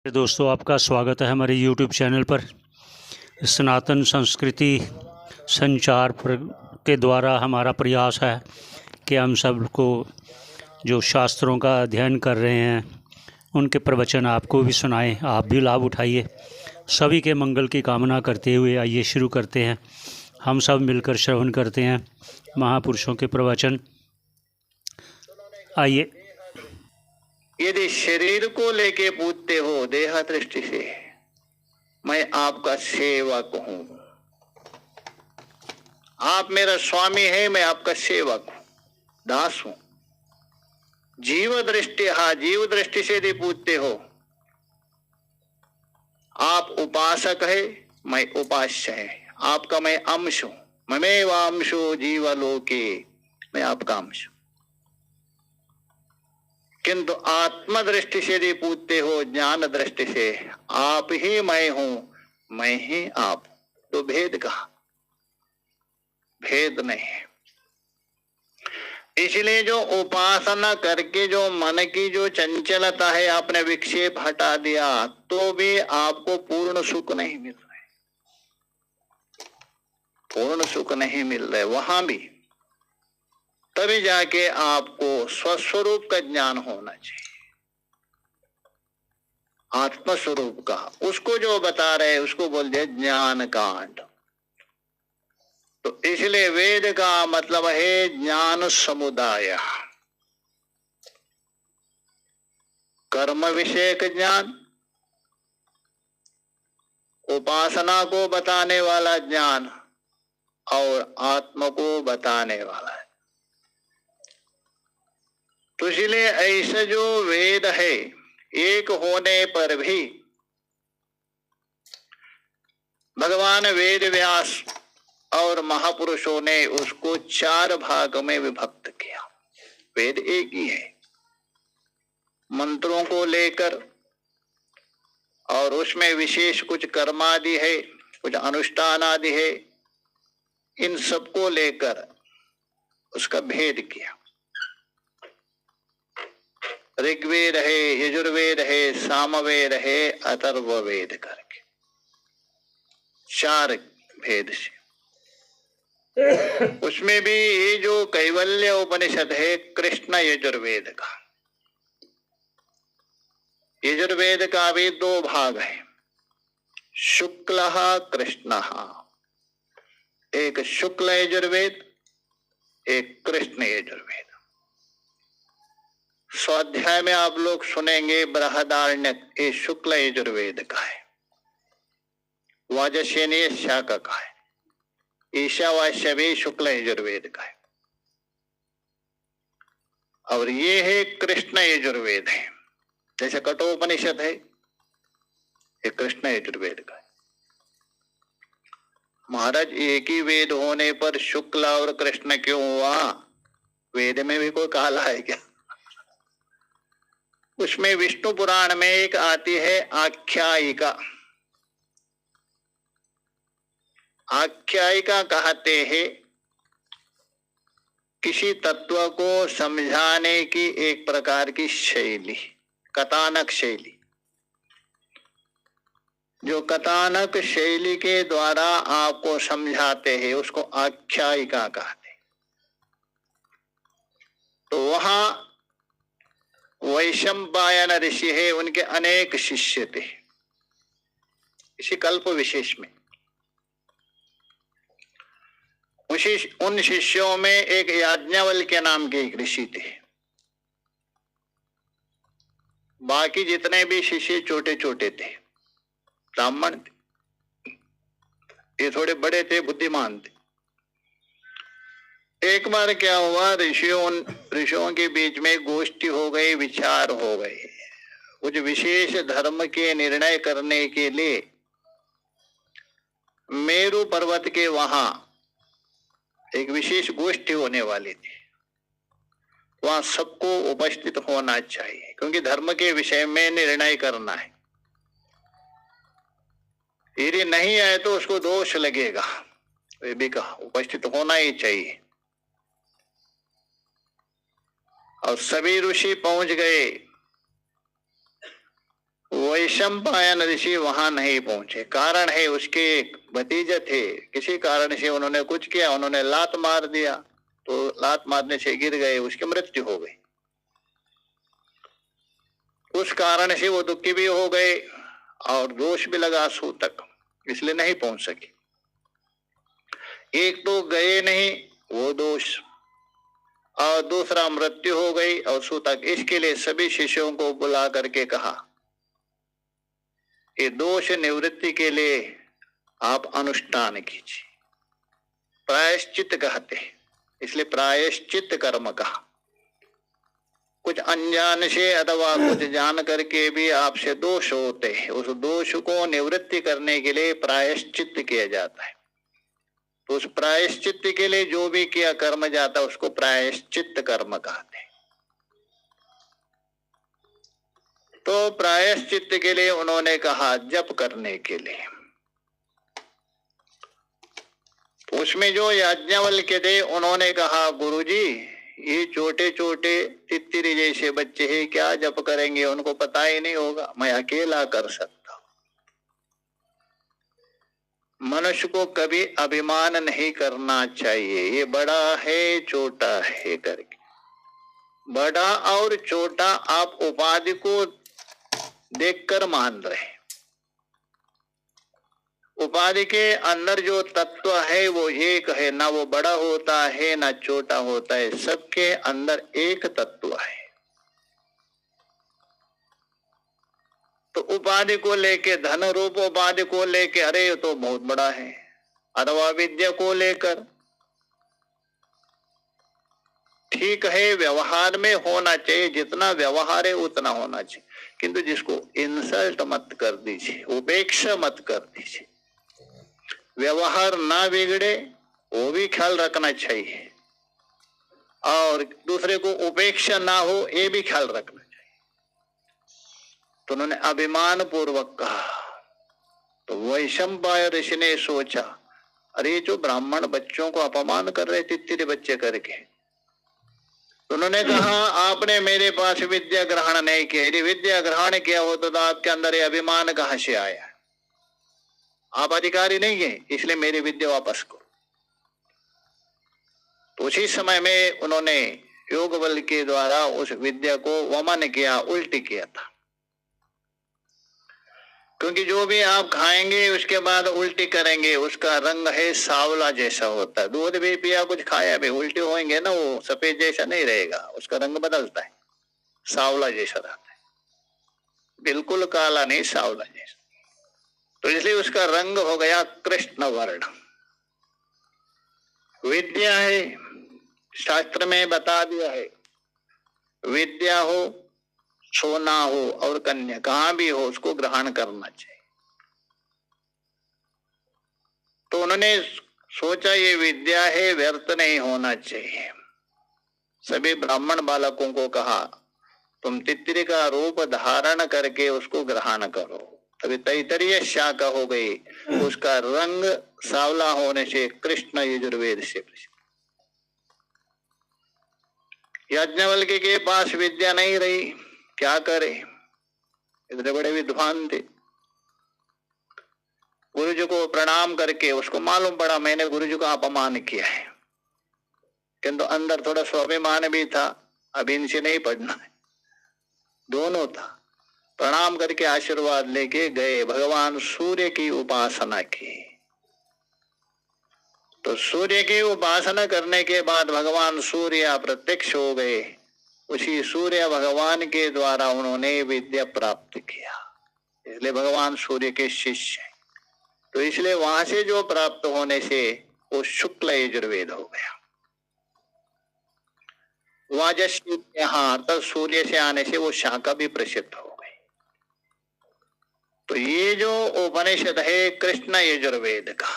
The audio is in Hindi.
दोस्तों, आपका स्वागत है हमारे YouTube चैनल पर। सनातन संस्कृति संचार के द्वारा हमारा प्रयास है कि हम सबको जो शास्त्रों का अध्ययन कर रहे हैं उनके प्रवचन आपको भी सुनाएं, आप भी लाभ उठाइए। सभी के मंगल की कामना करते हुए आइए शुरू करते हैं। हम सब मिलकर श्रवण करते हैं महापुरुषों के प्रवचन। आइए। यदि शरीर को लेके पूछते हो देह दृष्टि से, मैं आपका सेवक हूं। आप मेरा स्वामी है, मैं आपका सेवक हूं, दास हूं। जीव दृष्टि, हाँ, जीव दृष्टि से यदि पूछते हो, आप उपासक है, मैं उपास्य है, आपका मैं अंश हूं। ममेवांशो जीवलोके, मैं आपका अंश हूं। किंतु आत्म दृष्टि से यदि पूछते हो, ज्ञान दृष्टि से, आप ही मैं हूं, मैं ही आप, तो भेद कहा? भेद नहीं है। इसलिए जो उपासना करके जो मन की जो चंचलता है आपने विक्षेप हटा दिया, तो भी आपको पूर्ण सुख नहीं मिल रहा है। पूर्ण सुख नहीं मिल रहा है वहां भी। तभी जाके आपको स्वस्वरूप का ज्ञान होना चाहिए, आत्मस्वरूप का। उसको जो बता रहे उसको बोल दे ज्ञान कांड। तो इसलिए वेद का मतलब है ज्ञान समुदाय, कर्म विषयक ज्ञान, उपासना को बताने वाला ज्ञान और आत्मा को बताने वाला है। तो इसलिए ऐसा जो वेद है, एक होने पर भी भगवान वेद व्यास और महापुरुषों ने उसको 4 भाग में विभक्त किया। वेद एक ही है, मंत्रों को लेकर, और उसमें विशेष कुछ कर्मादि है, कुछ अनुष्ठान आदि है, इन सबको लेकर उसका भेद किया। ऋग्वेद है, यजुर्वेद है, सामवेद है, अथर्ववेद करके 4 भेद से। उसमें भी ये जो कैवल्य उपनिषद है कृष्ण यजुर्वेद का, यजुर्वेद का भी 2 भाग है, शुक्ल कृष्ण। एक शुक्ल यजुर्वेद, एक कृष्ण यजुर्वेद। स्वाध्याय में आप लोग सुनेंगे बृहदारण्यक, ये शुक्ल यजुर्वेद का है, वाजसेनीय शाखा का है, ईशावास्य भी शुक्ल यजुर्वेद का है, और ये है कृष्ण यजुर्वेद है। जैसे कठोपनिषद है, ये कृष्ण यजुर्वेद का है। महाराज, एक ही वेद होने पर शुक्ल और कृष्ण क्यों हुआ? वेद में भी कोई काला है क्या? उसमें विष्णु पुराण में एक आती है आख्यायिका। आख्यायिका कहते हैं किसी तत्व को समझाने की एक प्रकार की शैली, कथानक शैली। जो कथानक शैली के द्वारा आपको समझाते हैं उसको आख्यायिका कहते हैं। तो वहां वैशंपायन ऋषि है, उनके अनेक शिष्य थे। इसी कल्प विशेष में उन शिष्यों में एक याज्ञवल्क्य नाम के एक ऋषि थे। बाकी जितने भी शिष्य छोटे छोटे थे, ब्राह्मण थे, ये थोड़े बड़े थे, बुद्धिमान थे। एक बार क्या हुआ, ऋषियों के बीच में गोष्ठी हो गई, विचार हो गए। कुछ विशेष धर्म के निर्णय करने के लिए मेरु पर्वत के वहां एक विशेष गोष्ठी होने वाली थी। वहां सबको उपस्थित होना चाहिए, क्योंकि धर्म के विषय में निर्णय करना है। यदि नहीं आए तो उसको दोष लगेगा। वे भी कहा उपस्थित होना ही चाहिए। और सभी ऋषि पहुंच गए। वैशंपायन ऋषि वहां नहीं पहुंचे। कारण है, उसके भतीजे थे, किसी कारण से उन्होंने कुछ किया, उन्होंने लात मार दिया, तो लात मारने से गिर गए, उसकी मृत्यु हो गई। उस कारण से वो दुखी भी हो गए और दोष भी लगा सूतक, इसलिए नहीं पहुंच सके। एक तो गए नहीं वो दोष, और दूसरा मृत्यु हो गई और सूतक। इसके लिए सभी शिष्यों को बुला करके कहा, ये दोष निवृत्ति के लिए आप अनुष्ठान कीजिए। प्रायश्चित कहते हैं, इसलिए प्रायश्चित कर्म कहा। कुछ अनजान से अथवा कुछ जान करके भी आपसे दोष होते हैं, उस दोष को निवृत्ति करने के लिए प्रायश्चित किया जाता है। तो उस प्रायश्चित के लिए जो भी किया कर्म जाता है उसको प्रायश्चित कर्म कहते हैं। तो प्रायश्चित के लिए उन्होंने कहा जप करने के लिए। उसमें जो याज्ञवल्क्य थे उन्होंने कहा, गुरुजी ये छोटे छोटे तितरी जैसे बच्चे हैं, क्या जप करेंगे, उनको पता ही नहीं होगा, मैं अकेला कर सकता। मनुष्य को कभी अभिमान नहीं करना चाहिए, ये बड़ा है छोटा है करके। बड़ा और छोटा आप उपाधि को देखकर मान रहे, उपाधि के अंदर जो तत्व है वो एक है, ना वो बड़ा होता है ना छोटा होता है, सबके अंदर एक तत्व है। तो उपाधि को लेके, धन रूप उपाधि को लेके, अरे ये तो बहुत बड़ा है, अथवा विद्या को लेकर, ठीक है व्यवहार में होना चाहिए, जितना व्यवहार है उतना होना चाहिए, किंतु जिसको इंसल्ट मत कर दीजिए, उपेक्षा मत कर दीजिए। व्यवहार ना बिगड़े वो भी ख्याल रखना चाहिए, और दूसरे को उपेक्षा ना हो ये भी ख्याल रखना चाहिए। तो उन्होंने अभिमान पूर्वक कहा। तो वैशंपायन ऋषि ने सोचा, अरे जो ब्राह्मण बच्चों को अपमान कर रहे थे तितरी बच्चे करके, तो उन्होंने कहा आपने मेरे पास विद्या ग्रहण नहीं किया, यदि विद्या ग्रहण किया हो तो आपके अंदर ये अभिमान कहां से आया, आप अधिकारी नहीं है, इसलिए मेरी विद्या वापस करो। तो उसी समय में उन्होंने योग बल के द्वारा उस विद्या को वमन किया, उल्टी किया था। क्योंकि जो भी आप खाएंगे उसके बाद उल्टी करेंगे, उसका रंग है सांवला जैसा होता है। दूध भी पिया, कुछ खाया भी, उल्टी होंगे ना, वो सफेद जैसा नहीं रहेगा, उसका रंग बदलता है, सांवला जैसा रहता है, बिल्कुल काला नहीं, सांवला जैसा। तो इसलिए उसका रंग हो गया कृष्ण वर्ण। विद्या है, शास्त्र में बता दिया है, विद्या हो, सोना हो और कन्या कहां भी हो उसको ग्रहण करना चाहिए। तो उन्होंने सोचा ये विद्या है, व्यर्थ नहीं होना चाहिए। सभी ब्राह्मण बालकों को कहा तुम तितरी का रूप धारण करके उसको ग्रहण करो। तभी तैतरीय शाखा हो गई, उसका रंग सांवला होने से कृष्ण यजुर्वेद से प्रसिद्ध। याज्ञवल्क्य के पास विद्या नहीं रही, क्या करे, इतने बड़े विद्वान थे। गुरु जी को प्रणाम करके उसको मालूम पड़ा मैंने गुरु जी को अपमान किया है, किंतु अंदर थोड़ा स्वाभिमान भी था, अभी इनसे नहीं पढ़ना है, दोनों था। प्रणाम करके आशीर्वाद लेके गए, भगवान सूर्य की उपासना की। तो सूर्य की उपासना करने के बाद भगवान सूर्य प्रत्यक्ष हो गए। उसी सूर्य भगवान के द्वारा उन्होंने विद्या प्राप्त किया, इसलिए भगवान सूर्य के शिष्य हैं। तो इसलिए वहां से जो प्राप्त होने से वो शुक्ल यजुर्वेद हो गया। यहाँ तब सूर्य से आने से वो शाखा भी प्रसिद्ध हो गई। तो ये जो उपनिषद है कृष्ण यजुर्वेद का,